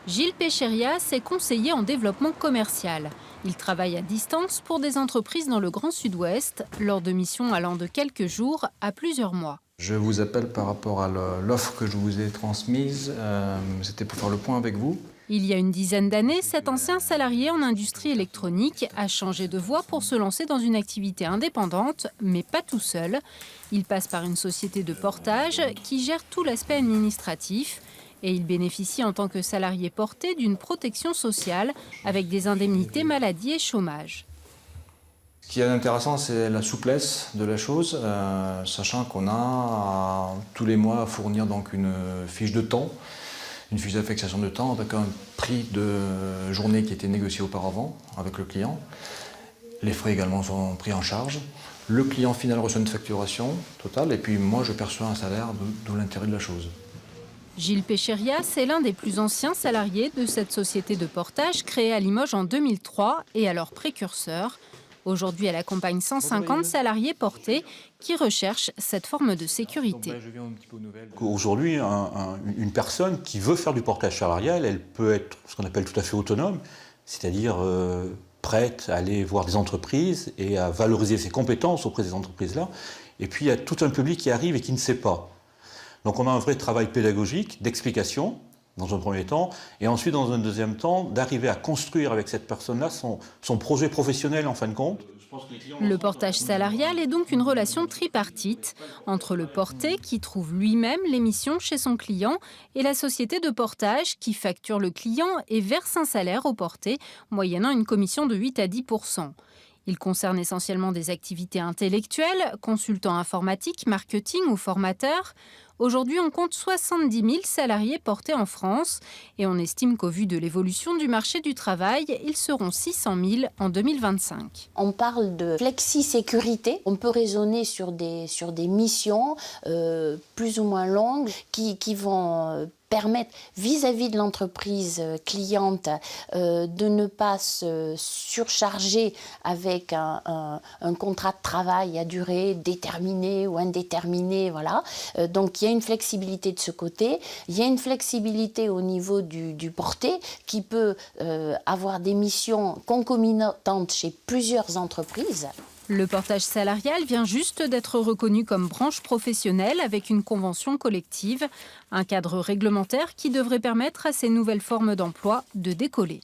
Gilles Péchérias est conseiller en développement commercial. Il travaille à distance pour des entreprises dans le Grand Sud-Ouest, lors de missions allant de quelques jours à plusieurs mois. Je vous appelle par rapport à l'offre que je vous ai transmise. C'était pour faire le point avec vous. Il y a une dizaine d'années, cet ancien salarié en industrie électronique a changé de voie pour se lancer dans une activité indépendante, mais pas tout seul. Il passe par une société de portage qui gère tout l'aspect administratif. Et il bénéficie en tant que salarié porté d'une protection sociale avec des indemnités maladie et chômage. Ce qui est intéressant, c'est la souplesse de la chose, sachant qu'on a tous les mois à fournir donc une fiche de temps, une fiche d'affectation de temps avec un prix de journée qui était négocié auparavant avec le client. Les frais également sont pris en charge. Le client final reçoit une facturation totale et puis moi je perçois un salaire, d'où l'intérêt de la chose. Gilles Péchérias est l'un des plus anciens salariés de cette société de portage créée à Limoges en 2003 et alors précurseur. Aujourd'hui, elle accompagne 150 salariés portés qui recherchent cette forme de sécurité. Aujourd'hui, une personne qui veut faire du portage salarial, elle peut être ce qu'on appelle tout à fait autonome, c'est-à-dire prête à aller voir des entreprises et à valoriser ses compétences auprès des entreprises-là. Et puis, il y a tout un public qui arrive et qui ne sait pas. Donc on a un vrai travail pédagogique, d'explication, dans un premier temps, et ensuite, dans un deuxième temps, d'arriver à construire avec cette personne-là son projet professionnel en fin de compte. Le portage salarial est donc une relation tripartite entre le porté qui trouve lui-même les missions chez son client et la société de portage qui facture le client et verse un salaire au porté, moyennant une commission de 8 à 10%. Il concerne essentiellement des activités intellectuelles, consultants informatiques, marketing ou formateurs. Aujourd'hui, on compte 70 000 salariés portés en France et on estime qu'au vu de l'évolution du marché du travail, ils seront 600 000 en 2025. On parle de flexi-sécurité. On peut raisonner sur des missions plus ou moins longues qui vont permettre vis-à-vis de l'entreprise cliente de ne pas se surcharger avec un contrat de travail à durée déterminée ou indéterminée. Voilà. Donc il y a une flexibilité de ce côté. Il y a une flexibilité au niveau du porté qui peut avoir des missions concomitantes chez plusieurs entreprises. Le portage salarial vient juste d'être reconnu comme branche professionnelle avec une convention collective, un cadre réglementaire qui devrait permettre à ces nouvelles formes d'emploi de décoller.